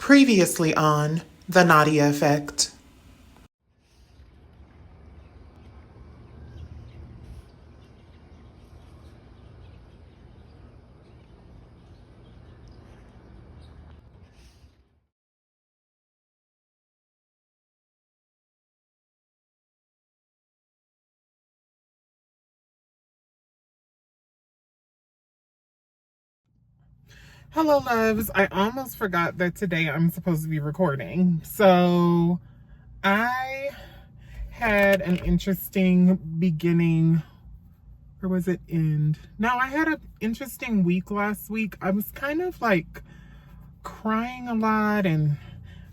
Previously on The Nadia Effect. Hello, loves. I almost forgot that today I'm supposed to be recording. So I had an interesting beginning, or was it end? No, I had an interesting week last week. I was kind of like crying a lot, and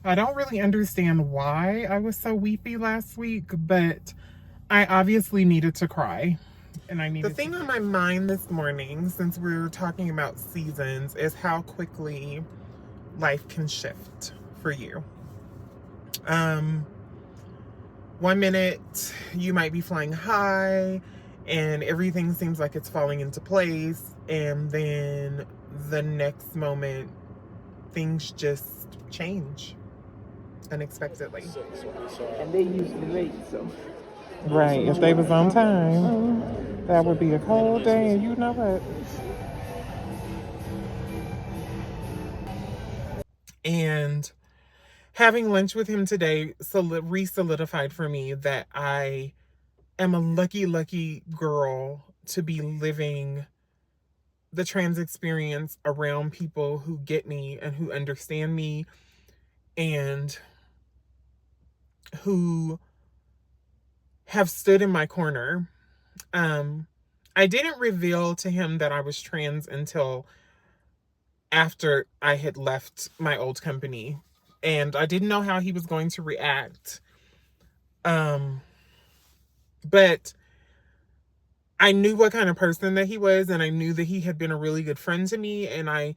I don't really understand why I was so weepy last week, but I obviously needed to cry. And the thing on my mind this morning, since we're talking about seasons, is how quickly life can shift for you. 1 minute you might be flying high and everything seems like it's falling into place, and then the next moment things just change unexpectedly. And they usually late, so. Right, if they was on time, that would be a cold day, and you know what? And having lunch with him today re-solidified for me that I am a lucky girl to be living the trans experience around people who get me and who understand me and who have stood in my corner. I didn't reveal to him that I was trans until after I had left my old company, and I didn't know how he was going to react. But I knew what kind of person that he was, and I knew that he had been a really good friend to me, and I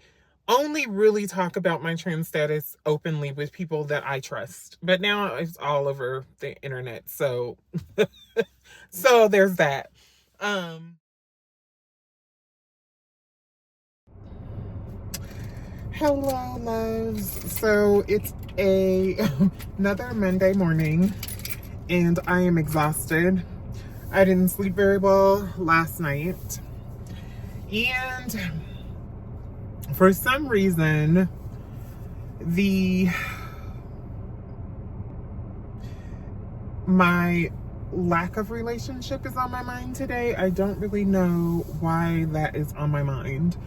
only really talk about my trans status openly with people that I trust. But now it's all over the internet, so so there's that. Hello, loves. So it's another Monday morning, and I am exhausted. I didn't sleep very well last night, and for some reason, my lack of relationship is on my mind today. I don't really know why that is on my mind.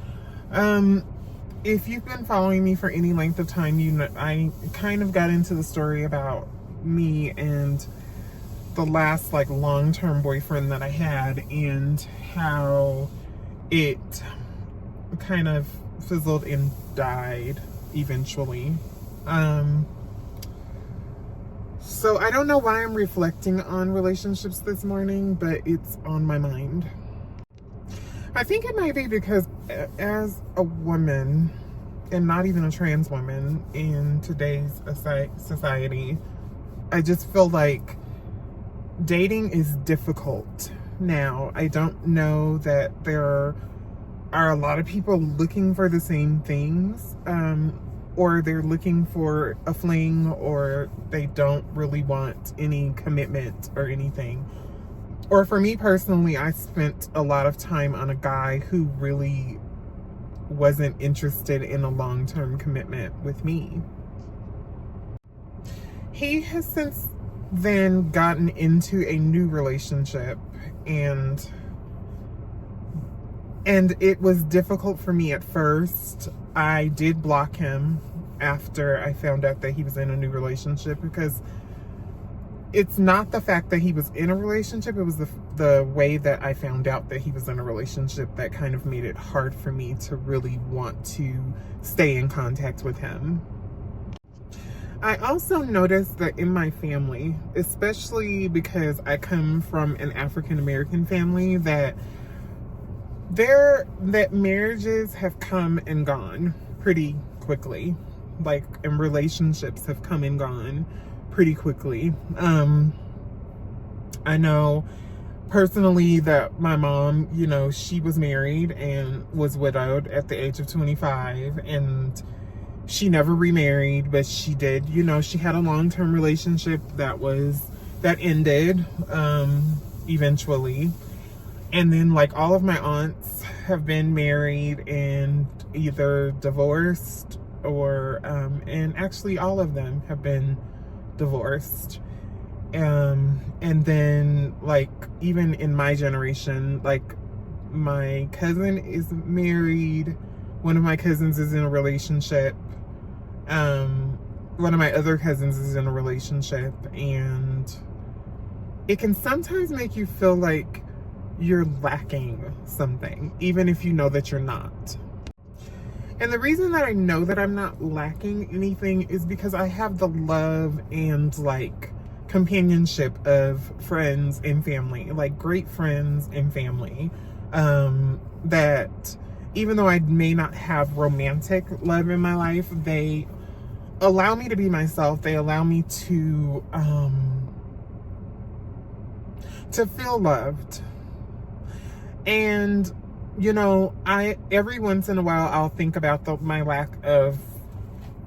If you've been following me for any length of time, you know I kind of got into the story about me and the last like long-term boyfriend that I had, and how it kind of fizzled and died eventually. So I don't know why I'm reflecting on relationships this morning, but it's on my mind. I think it might be because as a woman, and not even a trans woman in today's society, I just feel like dating is difficult now. I don't know that there are a lot of people looking for the same things, or they're looking for a fling, or they don't really want any commitment or anything. Or for me personally, I spent a lot of time on a guy who really wasn't interested in a long-term commitment with me. He has since then gotten into a new relationship, and it was difficult for me at first. I did block him after I found out that he was in a new relationship, because it's not the fact that he was in a relationship, it was the way that I found out that he was in a relationship that kind of made it hard for me to really want to stay in contact with him. I also noticed that in my family, especially because I come from an African American family, that marriages have come and gone pretty quickly. And relationships have come and gone pretty quickly. I know personally that my mom, she was married and was widowed at the age of 25, and she never remarried, but she did, you know, she had a long-term relationship that ended eventually. And then like all of my aunts have been married and either divorced or and actually all of them have been divorced. And then like even in my generation, like my cousin is married, one of my cousins is in a relationship, one of my other cousins is in a relationship, and it can sometimes make you feel like you're lacking something, even if you know that you're not. And the reason that I know that I'm not lacking anything is because I have the love and like companionship of friends and family, like great friends and family, that even though I may not have romantic love in my life, they allow me to be myself. They allow me to feel loved. And you know, every once in a while I'll think about my lack of,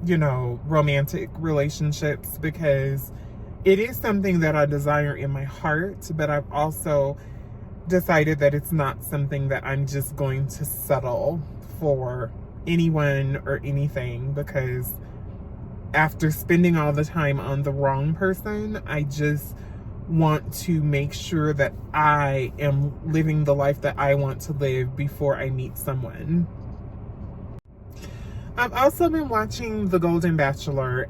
you know, romantic relationships, because it is something that I desire in my heart, but I've also decided that it's not something that I'm just going to settle for anyone or anything, because after spending all the time on the wrong person, I just want to make sure that I am living the life that I want to live before I meet someone. I've also been watching The Golden Bachelor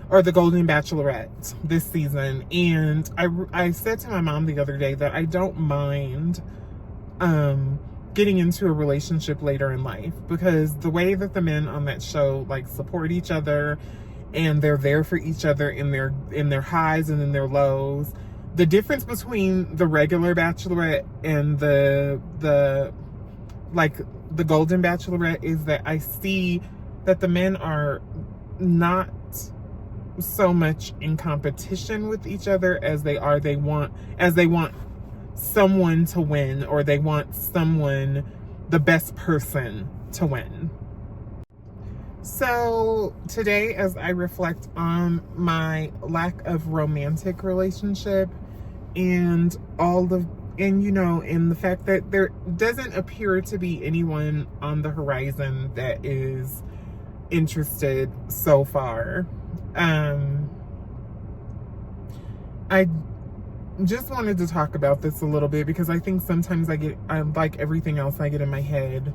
or The Golden Bachelorette this season, and I said to my mom the other day that I don't mind getting into a relationship later in life, because the way that the men on that show like support each other and they're there for each other in their highs and in their lows. The difference between the regular Bachelorette and the Golden Bachelorette is that I see that the men are not so much in competition with each other as they want someone to win, or they want the best person to win. So today, as I reflect on my lack of romantic relationship and you know, and the fact that there doesn't appear to be anyone on the horizon that is interested so far, I just wanted to talk about this a little bit, because I think sometimes I like everything else I get in my head.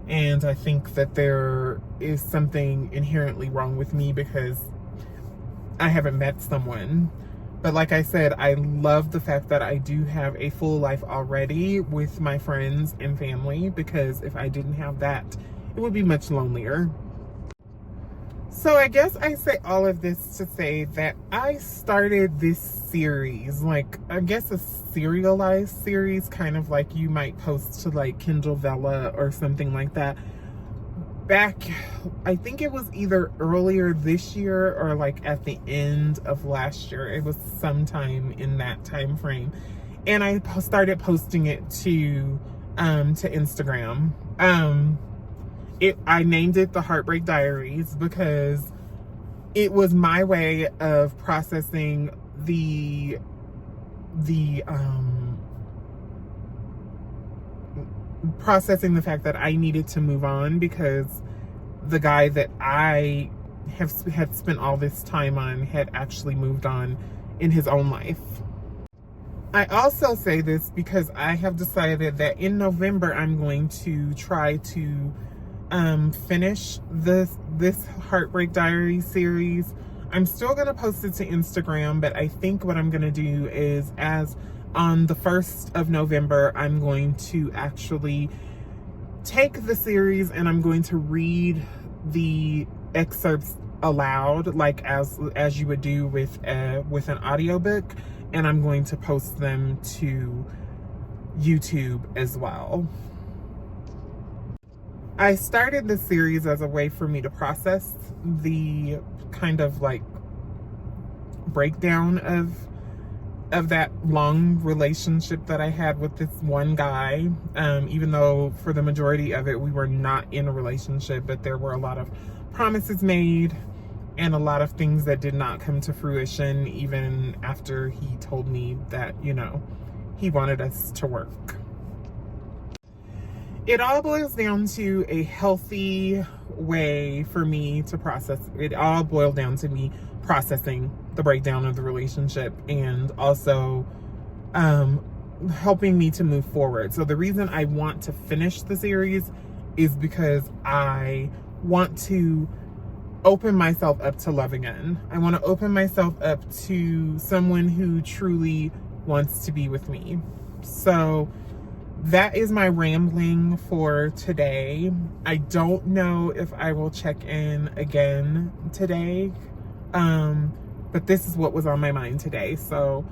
And I think that there is something inherently wrong with me because I haven't met someone. But like I said, I love the fact that I do have a full life already with my friends and family, because if I didn't have that, it would be much lonelier. So I guess I say all of this to say that I started this series, like I guess a serialized series, kind of like you might post to like Kindle Vella or something like that, back, I think it was either earlier this year or like at the end of last year. It was sometime in that time frame, and I started posting it to Instagram. I named it The Heartbreak Diaries because it was my way of processing the fact that I needed to move on, because the guy that I had spent all this time on had actually moved on in his own life. I also say this because I have decided that in November I'm going to try to finish this Heartbreak Diary series. I'm still going to post it to Instagram, but I think what I'm going to do is, as on the 1st of November, I'm going to actually take the series and I'm going to read the excerpts aloud, like as you would do with an audiobook, and I'm going to post them to YouTube as well. I started this series as a way for me to process the kind of like breakdown of that long relationship that I had with this one guy, even though for the majority of it we were not in a relationship, but there were a lot of promises made and a lot of things that did not come to fruition, even after he told me that, you know, he wanted us to work. It all boils down to a healthy way for me to process. It all boiled down to me processing the breakdown of the relationship, and also helping me to move forward. So the reason I want to finish the series is because I want to open myself up to love again. I want to open myself up to someone who truly wants to be with me. So that is my rambling for today. I don't know if I will check in again today, but this is what was on my mind today. So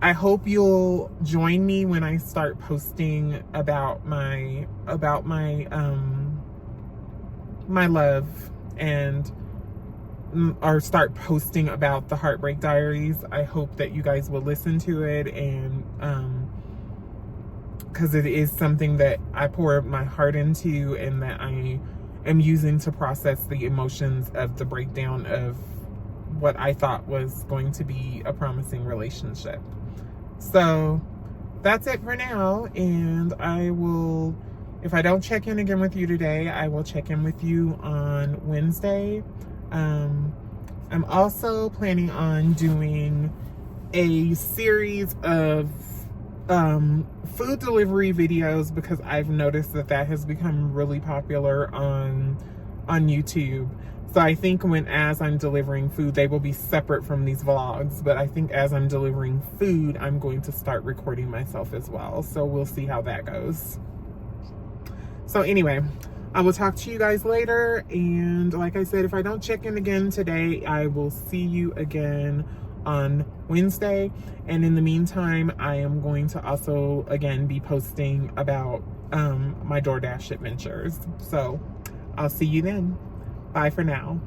I hope you'll join me when I start posting about my my love, and or start posting about the Heartbreak Diaries. I hope that you guys will listen to it, and because it is something that I pour my heart into and that I am using to process the emotions of the breakdown of what I thought was going to be a promising relationship. So that's it for now, and I will, if I don't check in again with you today, I will check in with you on Wednesday. I'm also planning on doing a series of food delivery videos, because I've noticed that that has become really popular on YouTube. So I think as I'm delivering food, they will be separate from these vlogs, but I think as I'm delivering food, I'm going to start recording myself as well. So we'll see how that goes. So anyway, I will talk to you guys later, and like I said, if I don't check in again today, I will see you again on Wednesday. And in the meantime, I am going to also again be posting about my DoorDash adventures. So I'll see you then. Bye for now.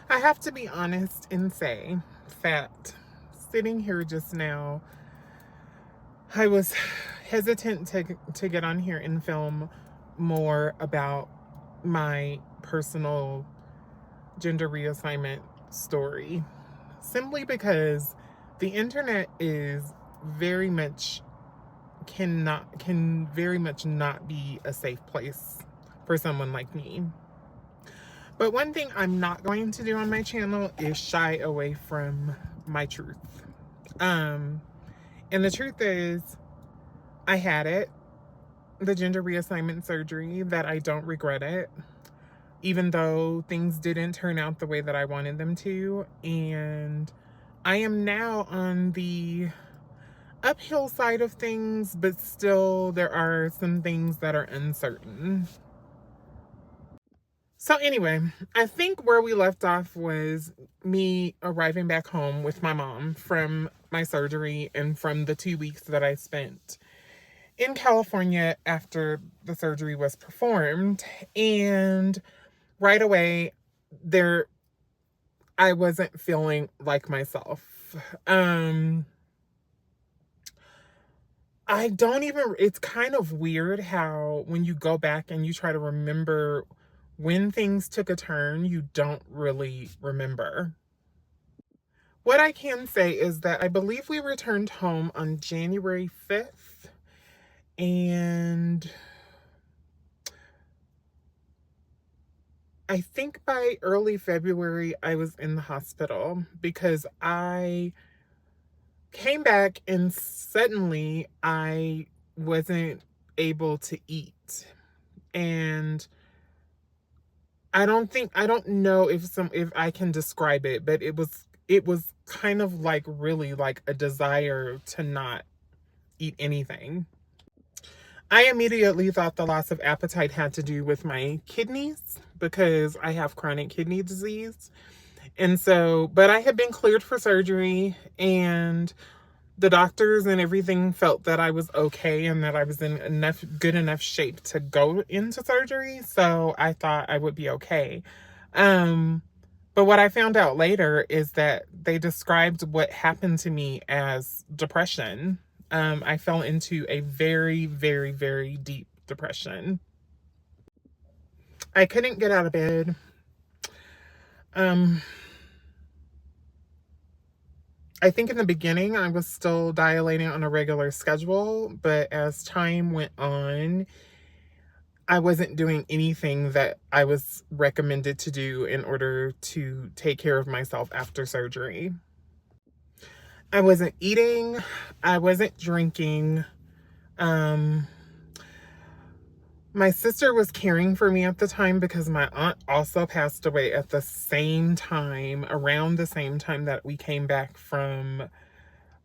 I have to be honest and say that sitting here just now, I was hesitant to get on here and film more about my personal gender reassignment story, simply because the internet is very much can very much not be a safe place for someone like me. But one thing I'm not going to do on my channel is shy away from my truth. And the truth is, I had it, the gender reassignment surgery, that I don't regret it, even though things didn't turn out the way that I wanted them to. And I am now on the uphill side of things, but still there are some things that are uncertain. So anyway, I think where we left off was me arriving back home with my mom from my surgery and from the 2 weeks that I spent in California after the surgery was performed. And right away, I wasn't feeling like myself. It's kind of weird how when you go back and you try to remember when things took a turn, you don't really remember. What I can say is that I believe we returned home on January 5th, and I think by early February I was in the hospital because I came back and suddenly I wasn't able to eat. And I don't know if I can describe it, but it was kind of like really like a desire to not eat anything. I immediately thought the loss of appetite had to do with my kidneys because I have chronic kidney disease. And so, but I had been cleared for surgery, and the doctors and everything felt that I was okay and that I was in good enough shape to go into surgery. So I thought I would be okay. But what I found out later is that they described what happened to me as depression. I fell into a very, very, very deep depression. I couldn't get out of bed. I think in the beginning I was still dilating on a regular schedule, but as time went on, I wasn't doing anything that I was recommended to do in order to take care of myself after surgery. I wasn't eating, I wasn't drinking. My sister was caring for me at the time because my aunt also passed away at the same time, around the same time that we came back from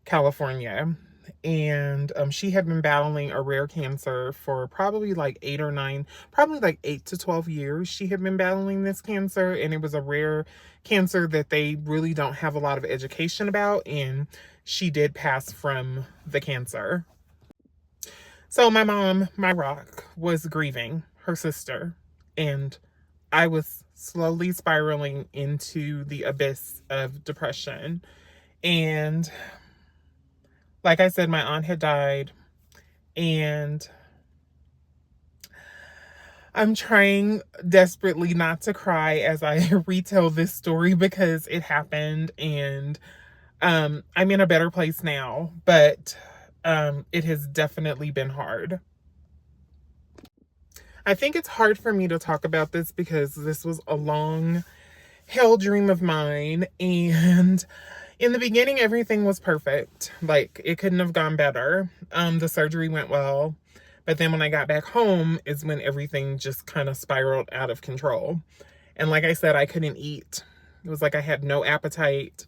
California. And she had been battling a rare cancer for probably like 8 to 12 years. She had been battling this cancer, and it was a rare cancer that they really don't have a lot of education about. And she did pass from the cancer. So my mom, my rock, was grieving her sister, and I was slowly spiraling into the abyss of depression. And like I said, my aunt had died, and I'm trying desperately not to cry as I retell this story because it happened, and I'm in a better place now, but it has definitely been hard. I think it's hard for me to talk about this because this was a long hell dream of mine, and in the beginning everything was perfect. Like, it couldn't have gone better. The surgery went well, but then when I got back home is when everything just kind of spiraled out of control. And like I said, I couldn't eat. It was like I had no appetite.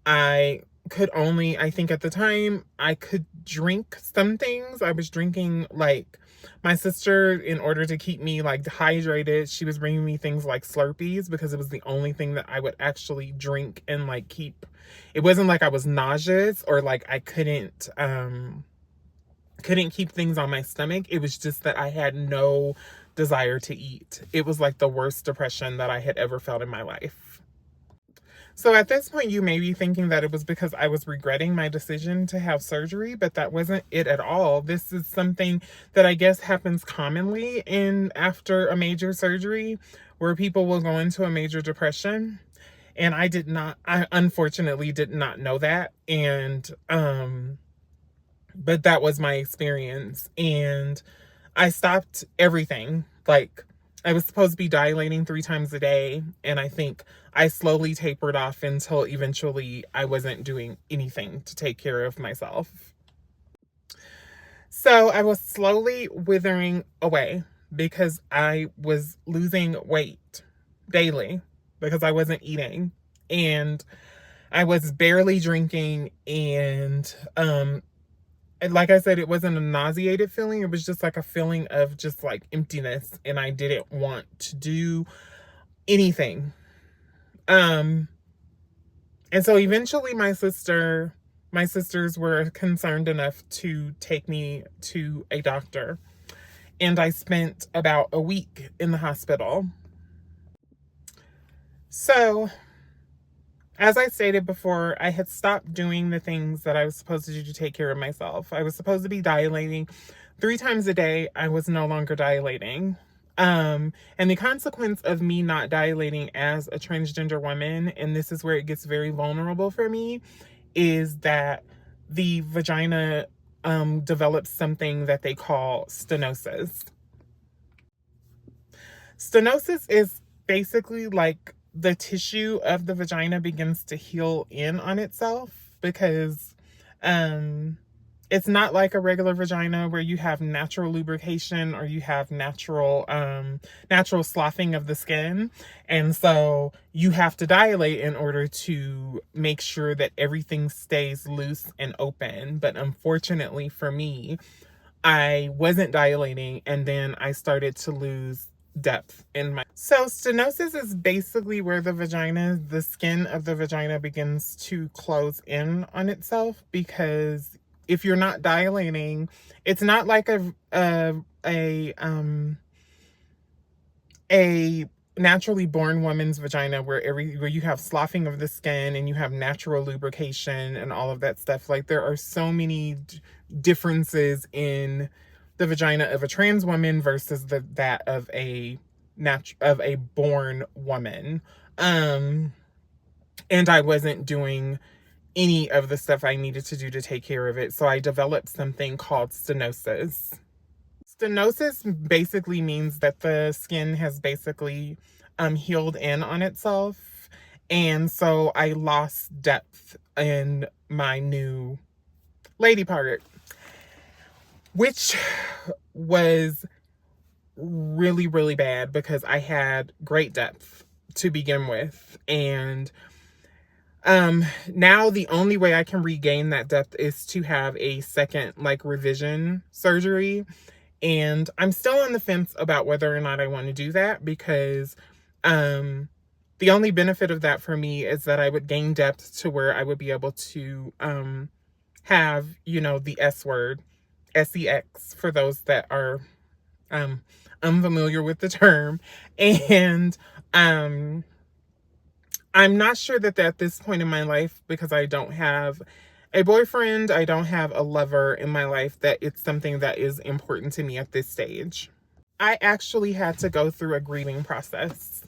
I think at the time, I could drink some things. I was drinking, like, my sister, in order to keep me like hydrated, she was bringing me things like Slurpees because it was the only thing that I would actually drink and like keep. It wasn't like I was nauseous or like I couldn't keep things on my stomach. It was just that I had no desire to eat. It was like the worst depression that I had ever felt in my life. So at this point, you may be thinking that it was because I was regretting my decision to have surgery, but that wasn't it at all. This is something that I guess happens commonly after a major surgery, where people will go into a major depression. And I unfortunately did not know that. And, but that was my experience. And I stopped everything. Like, I was supposed to be dilating 3 times a day, and I think I slowly tapered off until eventually I wasn't doing anything to take care of myself. So I was slowly withering away because I was losing weight daily because I wasn't eating, and I was barely drinking, and like I said, it wasn't a nauseated feeling. It was just like a feeling of just like emptiness, and I didn't want to do anything. And so eventually my sisters were concerned enough to take me to a doctor, and I spent about a week in the hospital. So, as I stated before, I had stopped doing the things that I was supposed to do to take care of myself. I was supposed to be dilating 3 times a day. I was no longer dilating. And the consequence of me not dilating as a transgender woman, and this is where it gets very vulnerable for me, is that the vagina develops something that they call stenosis. Stenosis is basically like the tissue of the vagina begins to heal in on itself because um, it's not like a regular vagina where you have natural lubrication or you have natural sloughing of the skin. And so you have to dilate in order to make sure that everything stays loose and open. But unfortunately for me, I wasn't dilating, and then I started to lose depth in my. So stenosis is basically where the skin of the vagina begins to close in on itself, because if you're not dilating, it's not like a naturally born woman's vagina where you have sloughing of the skin and you have natural lubrication and all of that stuff. Like, there are so many differences in the vagina of a trans woman versus that of a born woman. And I wasn't doing any of the stuff I needed to do to take care of it. So I developed something called stenosis. Stenosis basically means that the skin has basically healed in on itself. And so I lost depth in my new lady part, which was really, really bad because I had great depth to begin with. And now the only way I can regain that depth is to have a second revision surgery. And I'm still on the fence about whether or not I want to do that, because the only benefit of that for me is that I would gain depth to where I would be able to have, the S word, sex, for those that are unfamiliar with the term. And I'm not sure that at this point in my life, because I don't have a boyfriend, I don't have a lover in my life, that it's something that is important to me at this stage. I actually had to go through a grieving process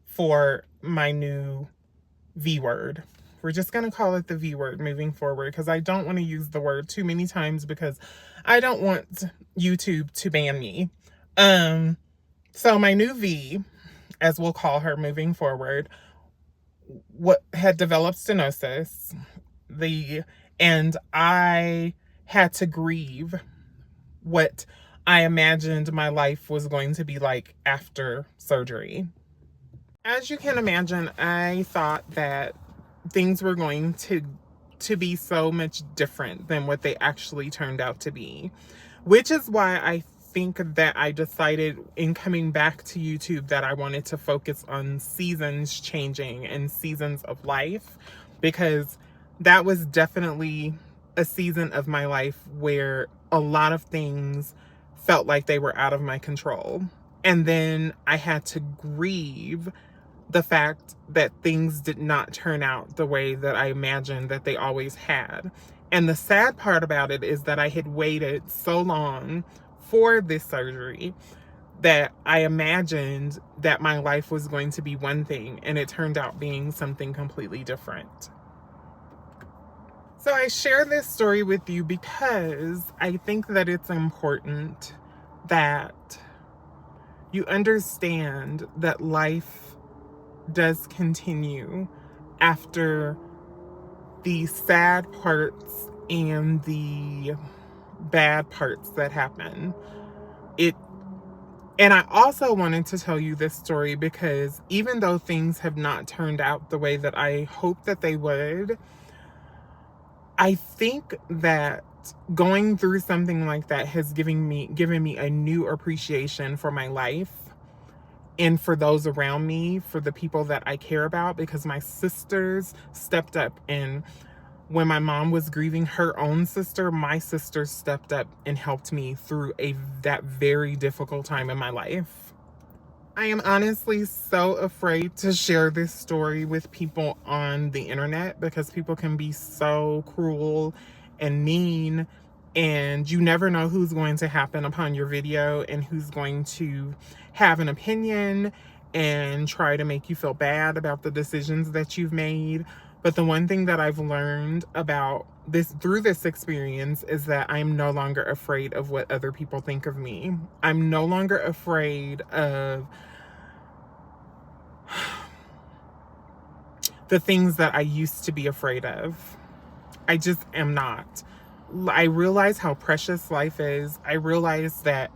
for my new V word. We're just going to call it the V word moving forward, because I don't want to use the word too many times because I don't want YouTube to ban me. So my new V, as we'll call her moving forward, what had developed stenosis, and I had to grieve what I imagined my life was going to be like after surgery. As you can imagine, I thought that things were going to be so much different than what they actually turned out to be, which is why I think that I decided in coming back to YouTube that I wanted to focus on seasons changing and seasons of life, because that was definitely a season of my life where a lot of things felt like they were out of my control. And then I had to grieve the fact that things did not turn out the way that I imagined that they always had. And the sad part about it is that I had waited so long for this surgery that I imagined that my life was going to be one thing, and it turned out being something completely different. So I share this story with you because I think that it's important that you understand that life does continue after the sad parts and the bad parts that happen. And I also wanted to tell you this story because even though things have not turned out the way that I hoped that they would, I think that going through something like that has given me a new appreciation for my life and for those around me, for the people that I care about, because my sisters stepped up, and when my mom was grieving her own sister, my sister stepped up and helped me through that very difficult time in my life. I am honestly so afraid to share this story with people on the internet because people can be so cruel and mean and you never know who's going to happen upon your video and who's going to have an opinion and try to make you feel bad about the decisions that you've made. But the one thing that I've learned about this through this experience is that I'm no longer afraid of what other people think of me. I'm no longer afraid of the things that I used to be afraid of. I just am not. I realize how precious life is. I realize that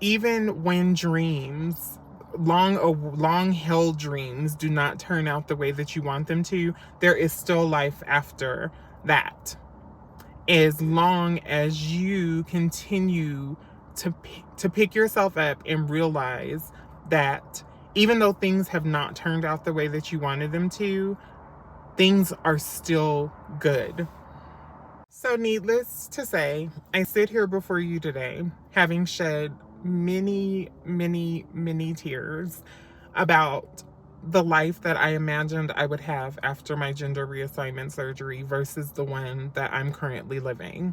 even when dreams, long held dreams, do not turn out the way that you want them to, there is still life after that. As long as you continue to pick yourself up and realize that even though things have not turned out the way that you wanted them to, things are still good. So needless to say, I sit here before you today, having shed many, many, many tears about the life that I imagined I would have after my gender reassignment surgery versus the one that I'm currently living.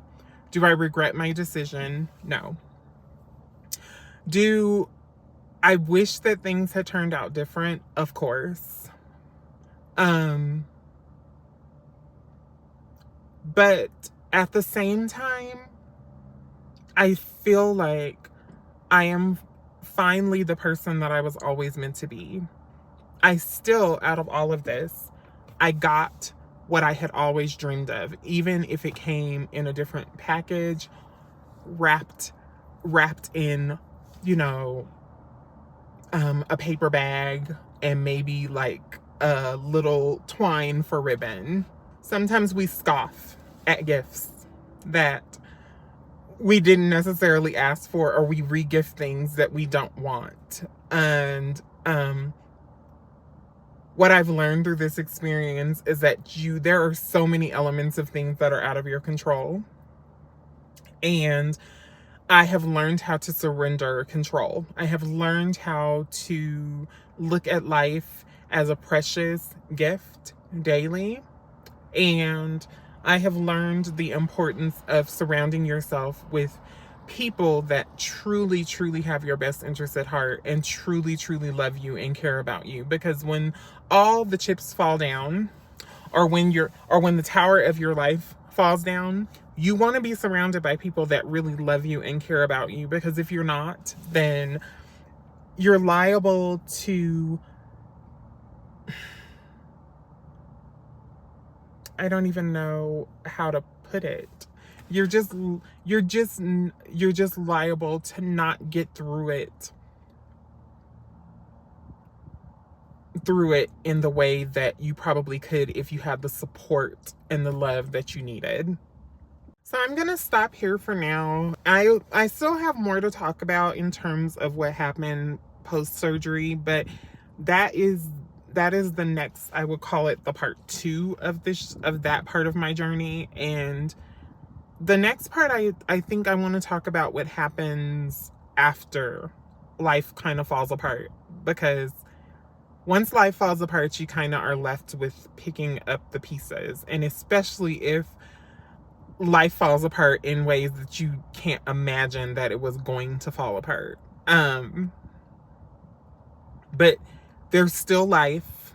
Do I regret my decision? No. Do I wish that things had turned out different? Of course. But at the same time, I feel like I am finally the person that I was always meant to be. I still, out of all of this, I got what I had always dreamed of, even if it came in a different package, wrapped in, a paper bag and maybe like a little twine for ribbon. Sometimes we scoff at gifts that we didn't necessarily ask for, or we re-gift things that we don't want. And what I've learned through this experience is that there are so many elements of things that are out of your control. And I have learned how to surrender control. I have learned how to look at life as a precious gift daily. And I have learned the importance of surrounding yourself with people that truly, truly have your best interests at heart and truly, truly love you and care about you. Because when all the chips fall down, or when the tower of your life falls down, you want to be surrounded by people that really love you and care about you. Because if you're not, then you're liable to, I don't even know how to put it. You're just liable to not get through it in the way that you probably could if you had the support and the love that you needed. So I'm gonna stop here for now. I still have more to talk about in terms of what happened post-surgery, but that is the next, I would call it the part 2 of that part of my journey. And the next part, I think I want to talk about what happens after life kind of falls apart, because once life falls apart, you kind of are left with picking up the pieces. And especially if life falls apart in ways that you can't imagine that it was going to fall apart. But there's still life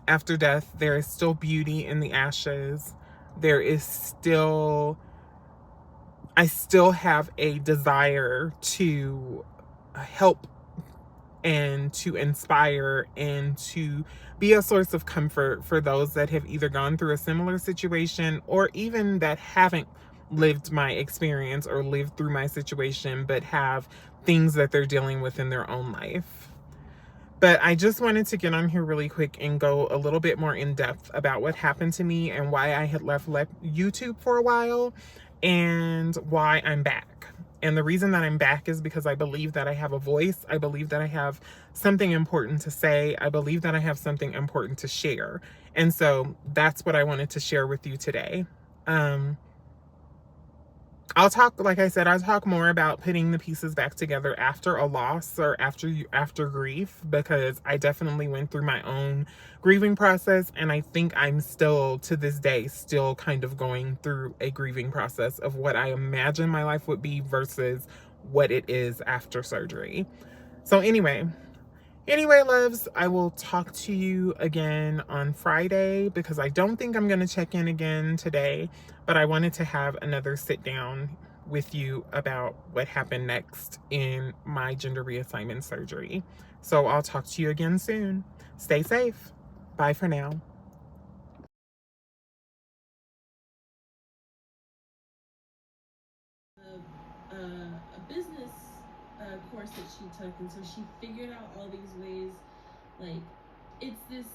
after death. There is still beauty in the ashes. I still have a desire to help and to inspire and to be a source of comfort for those that have either gone through a similar situation or even that haven't lived my experience or lived through my situation, but have things that they're dealing with in their own life. But I just wanted to get on here really quick and go a little bit more in depth about what happened to me and why I had left YouTube for a while and why I'm back. And the reason that I'm back is because I believe that I have a voice. I believe that I have something important to say. I believe that I have something important to share. And so that's what I wanted to share with you today. I'll talk, like I said, I'll talk more about putting the pieces back together after a loss or after grief, because I definitely went through my own grieving process, and I think I'm still, to this day, still kind of going through a grieving process of what I imagine my life would be versus what it is after surgery. So Anyway, loves, I will talk to you again on Friday, because I don't think I'm going to check in again today, but I wanted to have another sit down with you about what happened next in my gender reassignment surgery. So I'll talk to you again soon. Stay safe. Bye for now. A business course that she took, and so she figured out all these ways, like, it's this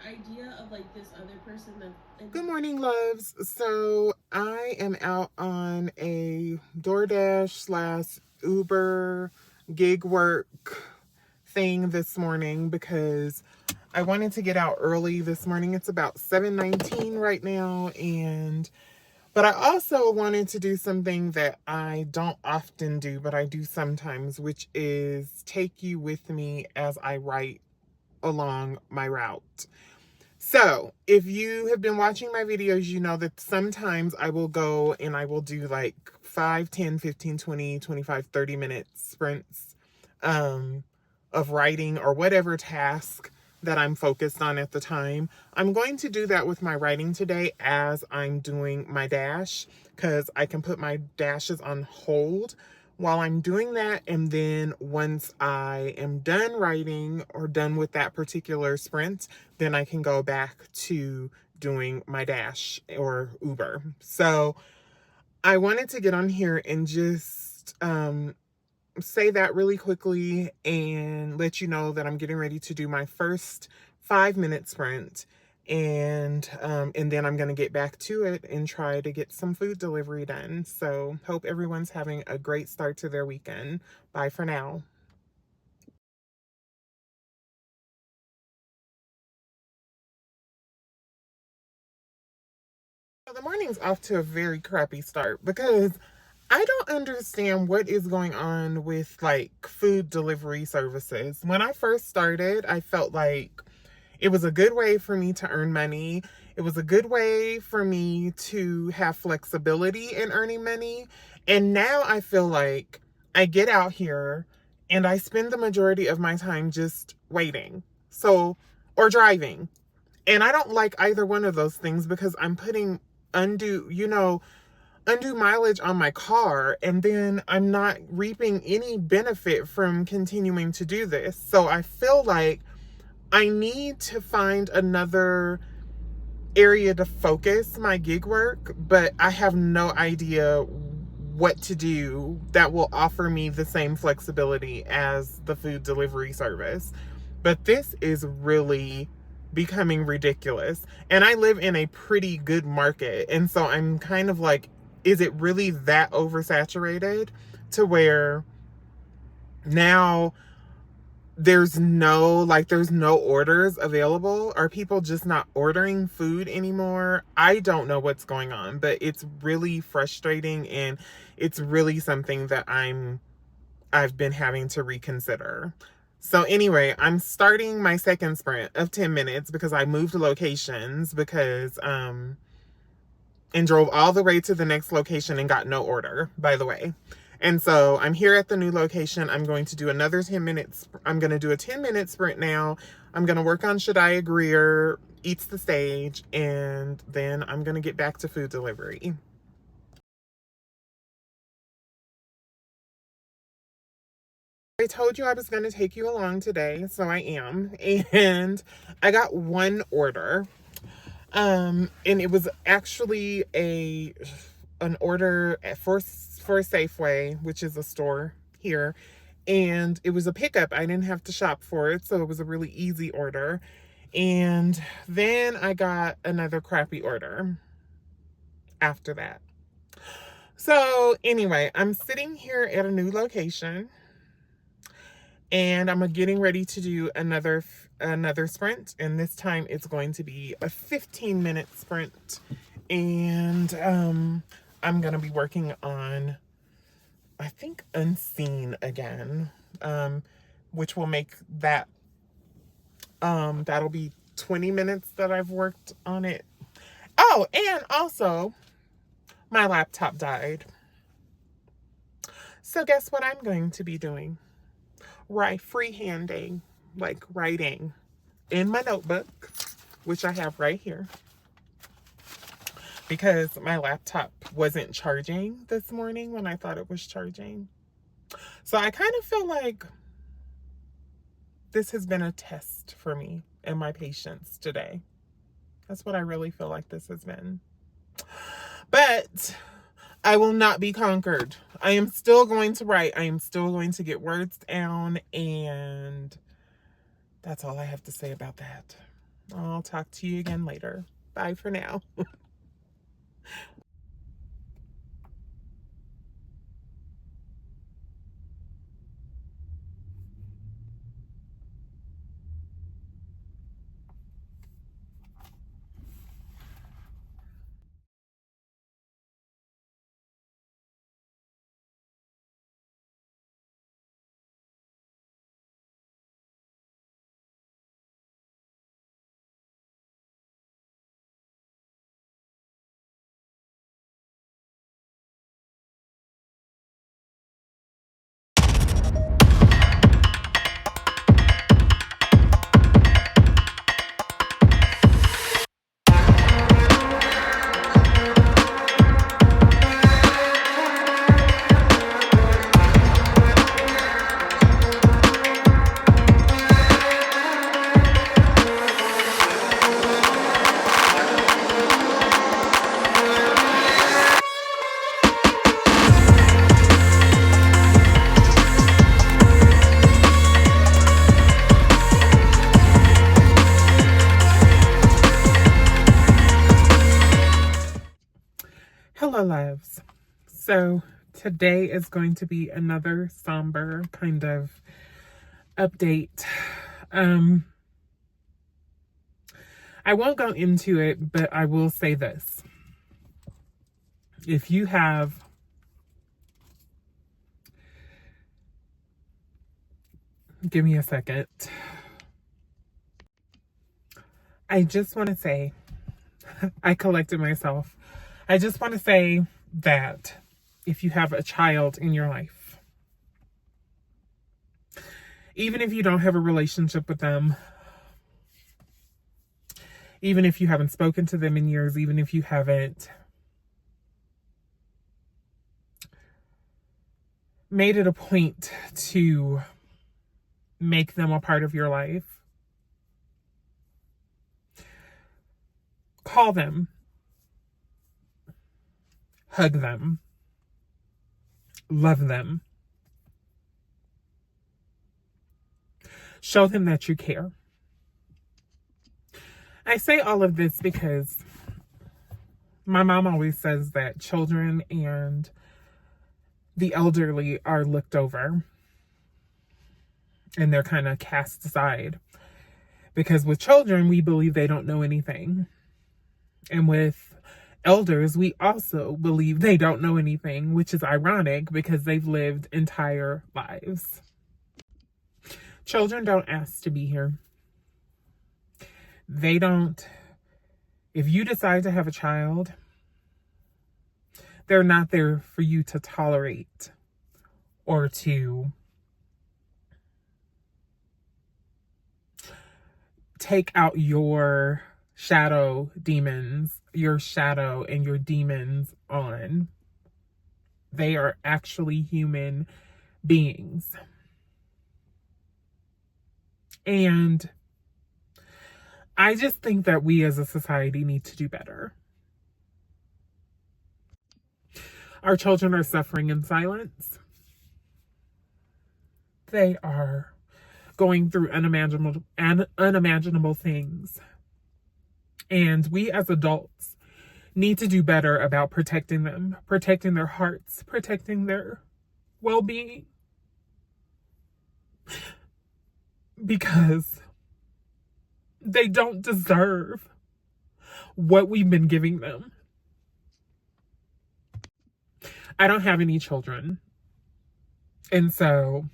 idea of like this other person that. Good morning, loves. So I am out on a DoorDash / Uber gig work thing this morning because I wanted to get out early this morning. It's about 7:19 right now, but I also wanted to do something that I don't often do, but I do sometimes, which is take you with me as I write along my route. So if you have been watching my videos, you know that sometimes I will go and I will do like 5, 10, 15, 20, 25, 30-minute sprints of writing or whatever task that I'm focused on at the time. I'm going to do that with my writing today as I'm doing my dash, because I can put my dashes on hold while I'm doing that. And then once I am done writing or done with that particular sprint, then I can go back to doing my dash or Uber. So I wanted to get on here and just say that really quickly and let you know that I'm getting ready to do my first 5-minute sprint, and then I'm going to get back to it and try to get some food delivery done. So hope everyone's having a great start to their weekend. Bye for now. The morning's off to a very crappy start because I don't understand what is going on with like food delivery services. When I first started, I felt like it was a good way for me to earn money. It was a good way for me to have flexibility in earning money. And now I feel like I get out here and I spend the majority of my time just waiting. So, or driving. And I don't like either one of those things because I'm putting undue mileage on my car, and then I'm not reaping any benefit from continuing to do this. So I feel like I need to find another area to focus my gig work, but I have no idea what to do that will offer me the same flexibility as the food delivery service. But this is really becoming ridiculous. And I live in a pretty good market. And so I'm kind of like, is it really that oversaturated to where now there's no orders available? Are people just not ordering food anymore? I don't know what's going on, but it's really frustrating, and it's really something that I've been having to reconsider. So anyway, I'm starting my second sprint of 10 minutes because I moved locations and drove all the way to the next location and got no order, by the way. And so I'm here at the new location. I'm going to do another 10 minutes. I'm going to do a 10-minute sprint now. I'm going to work on Shadiah Greer Eats the Stage, and then I'm going to get back to food delivery. I told you I was going to take you along today, so I am. And I got one order. And it was actually an order for Safeway, which is a store here. And it was a pickup. I didn't have to shop for it, so it was a really easy order. And then I got another crappy order after that. So anyway, I'm sitting here at a new location, and I'm getting ready to do another sprint, and this time it's going to be a 15-minute sprint. And I'm going to be working on, I think, Unseen again, which will make that, that'll be 20 minutes that I've worked on it. Oh, and also, my laptop died. So guess what I'm going to be doing? Freehanding, like writing in my notebook, which I have right here, because my laptop wasn't charging this morning when I thought it was charging. So I kind of feel like this has been a test for me and my patience today. That's what I really feel like this has been. But I will not be conquered. I am still going to write. I am still going to get words down, and that's all I have to say about that. I'll talk to you again later. Bye for now. Hello, loves. So today is going to be another somber kind of update. I won't go into it, but I will say this. If you have give me a second. I just want to say, I collected myself. I just want to say that if you have a child in your life, even if you don't have a relationship with them, even if you haven't spoken to them in years, even if you haven't made it a point to make them a part of your life, call them, hug them, love them, show them that you care. I say all of this because my mom always says that children and the elderly are looked over and they're kind of cast aside, because with children, we believe they don't know anything. And with elders, we also believe they don't know anything, which is ironic because they've lived entire lives. Children don't ask to be here. They don't. If you decide to have a child, they're not there for you to tolerate or to take out your shadow demons, your shadow and your demons on. They are actually human beings. And I just think that we as a society need to do better. Our children are suffering in silence. They are going through unimaginable things. And we as adults need to do better about protecting them, protecting their hearts, protecting their well-being. Because they don't deserve what we've been giving them. I don't have any children. And so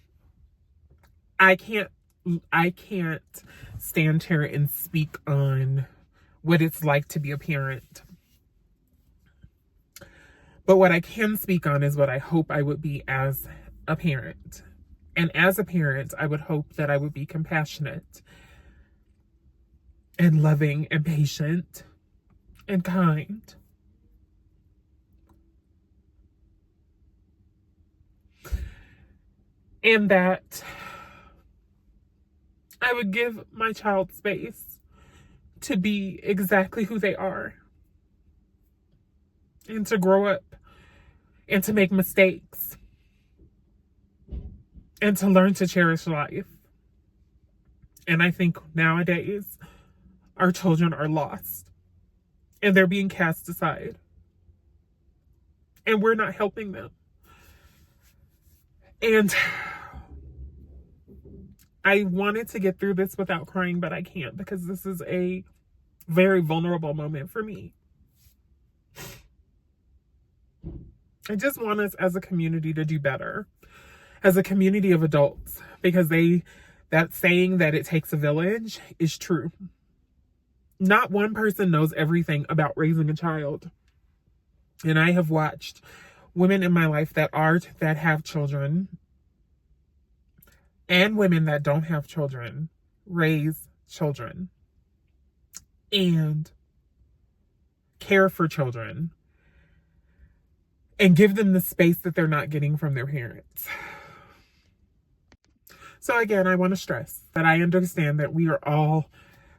I can't stand here and speak on what it's like to be a parent. But what I can speak on is what I hope I would be as a parent. And as a parent, I would hope that I would be compassionate and loving and patient and kind. And that I would give my child space to be exactly who they are and to grow up and to make mistakes and to learn to cherish life. And I think nowadays our children are lost and they're being cast aside and we're not helping them. And I wanted to get through this without crying, but I can't because this is a very vulnerable moment for me. I just want us as a community to do better, as a community of adults, because that saying that it takes a village is true. Not one person knows everything about raising a child. And I have watched women in my life that have children and women that don't have children raise children and care for children and give them the space that they're not getting from their parents. So again, I want to stress that I understand that we are all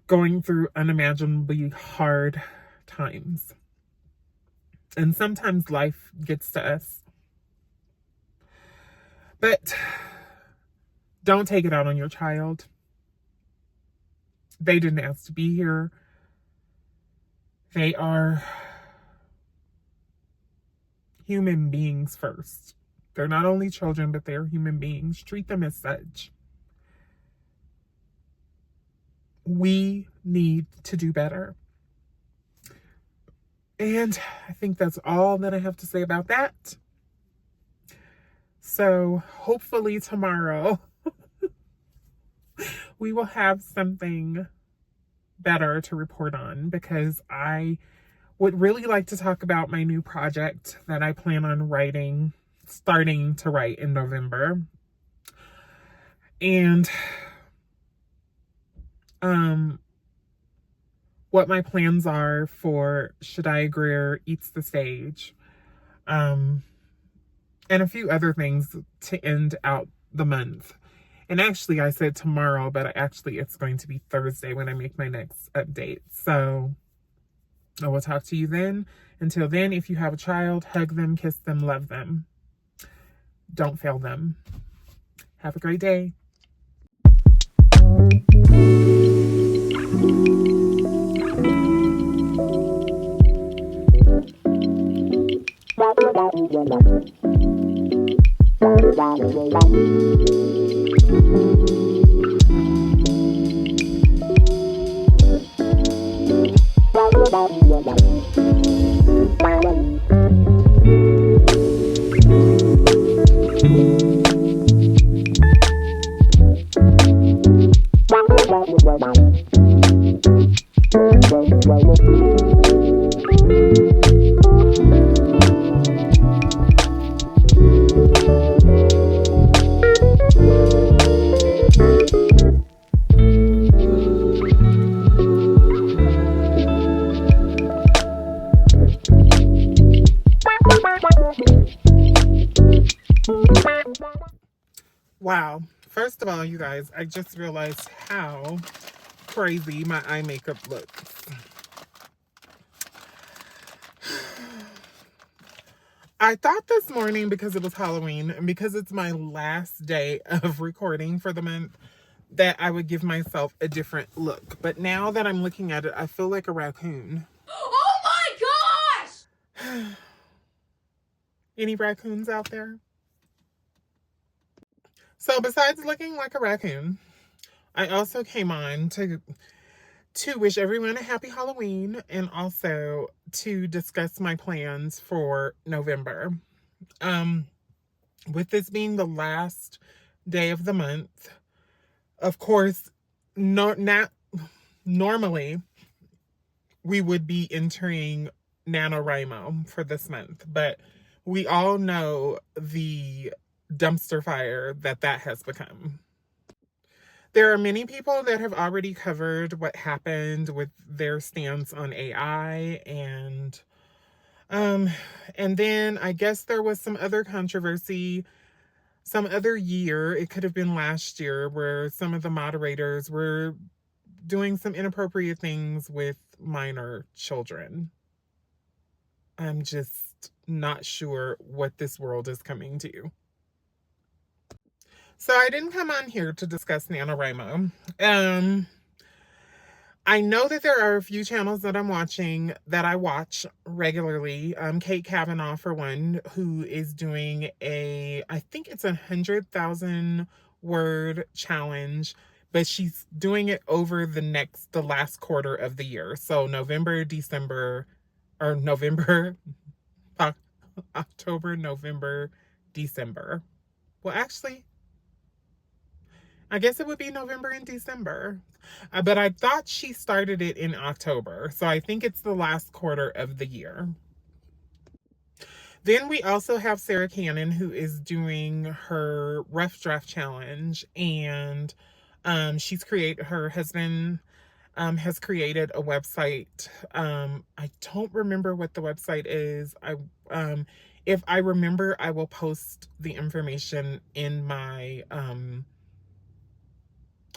going through unimaginably hard times. And sometimes life gets to us. But don't take it out on your child. They didn't ask to be here. They are human beings first. They're not only children, but they're human beings. Treat them as such. We need to do better. And I think that's all that I have to say about that. So hopefully tomorrow we will have something better to report on, because I would really like to talk about my new project that I plan on starting to write in November. And what my plans are for Should I Greer Eats the Stage, and a few other things to end out the month. And actually I said tomorrow, but actually it's going to be Thursday when I make my next update. So I will talk to you then. Until then, if you have a child, hug them, kiss them, love them. Don't fail them. Have a great day. Wow. First of all, you guys, I just realized how crazy my eye makeup looks. I thought this morning, because it was Halloween and because it's my last day of recording for the month, that I would give myself a different look. But now that I'm looking at it, I feel like a raccoon. Oh my gosh! Any raccoons out there? So besides looking like a raccoon, I also came on to wish everyone a happy Halloween and also to discuss my plans for November. With this being the last day of the month, of course, not normally we would be entering NaNoWriMo for this month, but we all know the dumpster fire that has become. There are many people that have already covered what happened with their stance on AI, um and then I guess there was some other controversy some other year, it could have been last year, where some of the moderators were doing some inappropriate things with minor children. I'm just not sure what this world is coming to. So I didn't come on here to discuss NaNoWriMo. I know that there are a few channels that I'm watching that I watch regularly. Kate Kavanaugh, for one, who is doing I think it's 100,000 word challenge, but she's doing it over the last quarter of the year. So November, December, or November, October, November, December. Well, actually, I guess it would be November and December. But I thought she started it in October. So I think it's the last quarter of the year. Then we also have Sarah Cannon, who is doing her rough draft challenge. And her husband has created a website. I don't remember what the website is. If I remember, I will post the information in my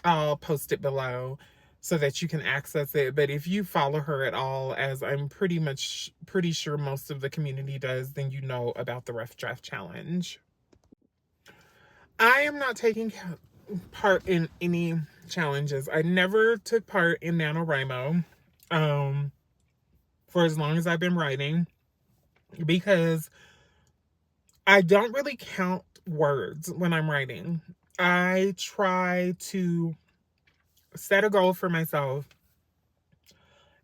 I'll post it below so that you can access it. But if you follow her at all, as I'm pretty sure most of the community does, then you know about the Rough Draft Challenge. I am not taking part in any challenges. I never took part in NaNoWriMo for as long as I've been writing, because I don't really count words when I'm writing. I try to set a goal for myself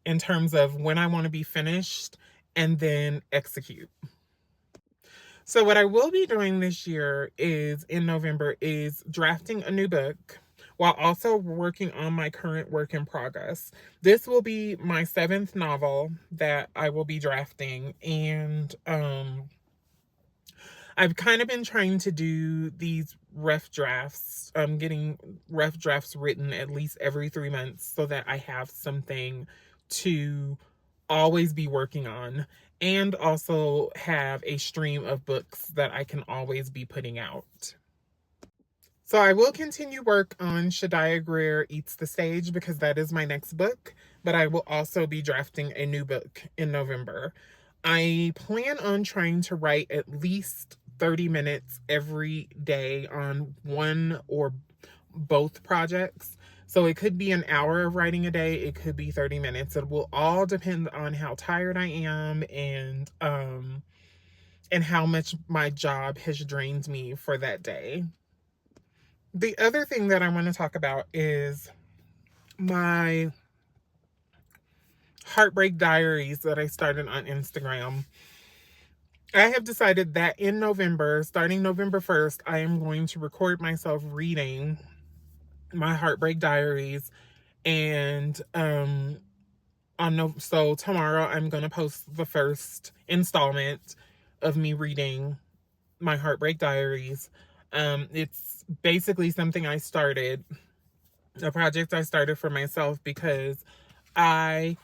in terms of when I want to be finished and then execute. So what I will be doing this year in November is drafting a new book while also working on my current work in progress. This will be my 7th novel that I will be drafting, and I've kind of been trying to do these rough drafts, getting rough drafts written at least every 3 months so that I have something to always be working on, and also have a stream of books that I can always be putting out. So I will continue work on Shadiah Greer Eats the Stage, because that is my next book, but I will also be drafting a new book in November. I plan on trying to write at least 30 minutes every day on one or both projects. So it could be an hour of writing a day, it could be 30 minutes. It will all depend on how tired I am and how much my job has drained me for that day. The other thing that I want to talk about is my heartbreak diaries that I started on Instagram. I have decided that in November, starting November 1st, I am going to record myself reading my heartbreak diaries. And so tomorrow I'm going to post the first installment of me reading my heartbreak diaries. It's basically something I started, a project I started for myself, because I've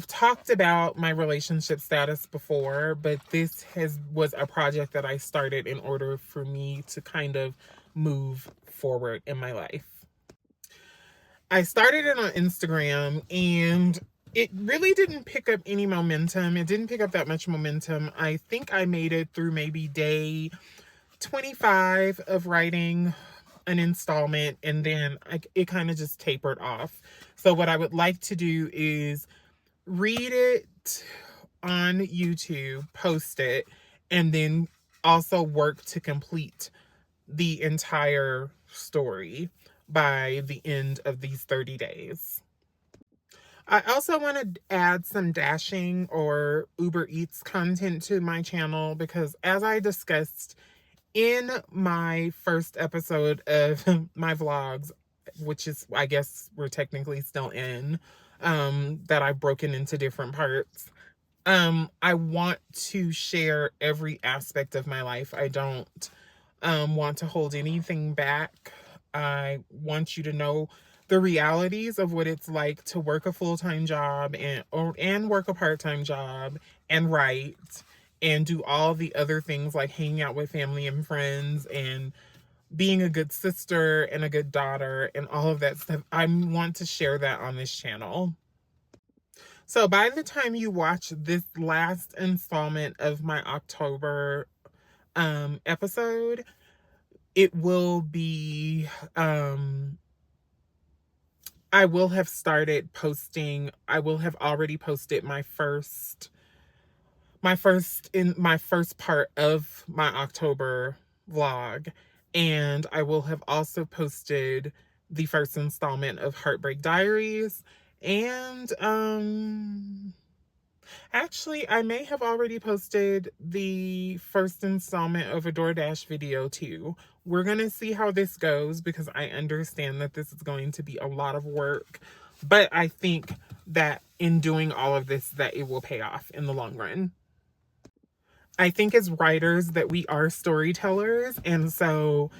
talked about my relationship status before, but this was a project that I started in order for me to kind of move forward in my life. I started it on Instagram, and it really didn't pick up any momentum. It didn't pick up that much momentum. I think I made it through maybe day 25 of writing an installment, and then it kind of just tapered off. So what I would like to do is read it on YouTube, post it, and then also work to complete the entire story by the end of these 30 days. I also want to add some dashing or Uber Eats content to my channel because, as I discussed in my first episode of my vlogs, which is, I guess we're technically still in, that I've broken into different parts. I want to share every aspect of my life. I don't want to hold anything back. I want you to know the realities of what it's like to work a full-time job and work a part-time job and write and do all the other things like hanging out with family and friends and being a good sister and a good daughter and all of that stuff. I want to share that on this channel. So by the time you watch this last installment of my October episode, it will be I will have started posting. I will have already posted my first part of my October vlog, and I will have also posted the first installment of Heartbreak Diaries, and actually, I may have already posted the first installment of a DoorDash video too. We're going to see how this goes because I understand that this is going to be a lot of work, but I think that in doing all of this that it will pay off in the long run. I think as writers that we are storytellers, and so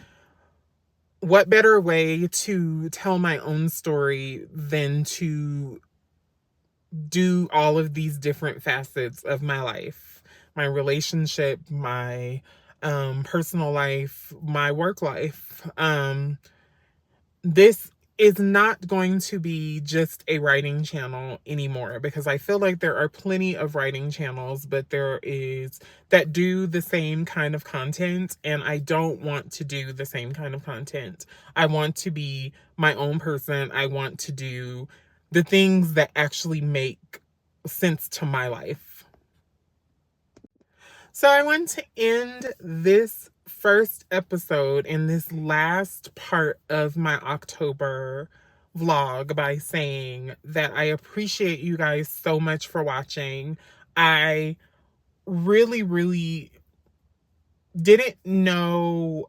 what better way to tell my own story than to do all of these different facets of my life, my relationship, my personal life, my work life. This is not going to be just a writing channel anymore because I feel like there are plenty of writing channels, but there is that do the same kind of content, and I don't want to do the same kind of content. I want to be my own person. I want to do the things that actually make sense to my life. So I want to end this first episode in this last part of my October vlog by saying that I appreciate you guys so much for watching. I really didn't know,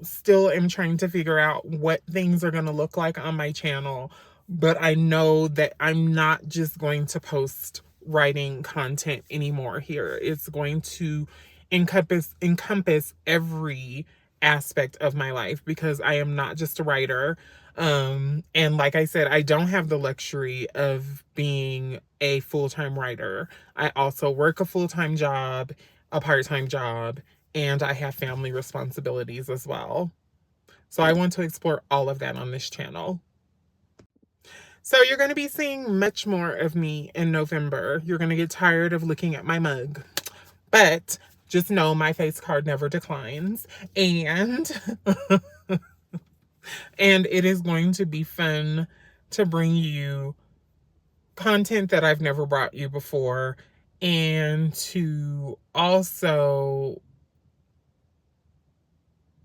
still am trying to figure out what things are going to look like on my channel, but I know that I'm not just going to post writing content anymore here. It's going to encompass every aspect of my life because I am not just a writer. And like I said, I don't have the luxury of being a full-time writer. I also work a full-time job, a part-time job, and I have family responsibilities as well. So I want to explore all of that on this channel. So you're going to be seeing much more of me in November. You're going to get tired of looking at my mug. But just know my face card never declines. And and it is going to be fun to bring you content that I've never brought you before, and to also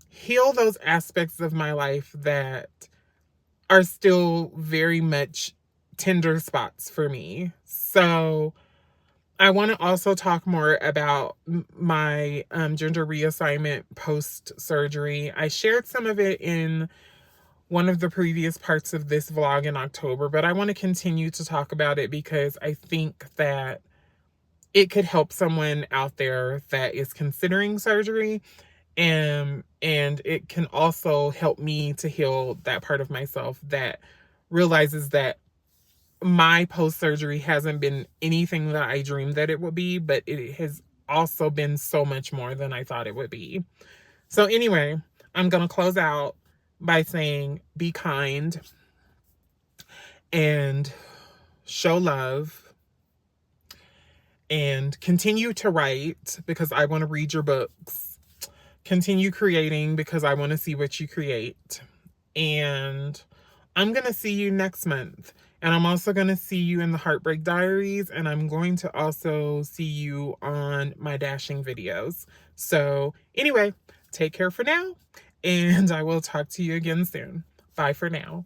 heal those aspects of my life that are still very much tender spots for me. So I want to also talk more about my gender reassignment post-surgery. I shared some of it in one of the previous parts of this vlog in October, but I want to continue to talk about it because I think that it could help someone out there that is considering surgery. And it can also help me to heal that part of myself that realizes that my post-surgery hasn't been anything that I dreamed that it would be, but it has also been so much more than I thought it would be. So anyway, I'm going to close out by saying be kind and show love and continue to write because I want to read your books. Continue creating because I want to see what you create. And I'm going to see you next month. And I'm also going to see you in the Heartbreak Diaries. And I'm going to also see you on my dashing videos. So anyway, take care for now. And I will talk to you again soon. Bye for now.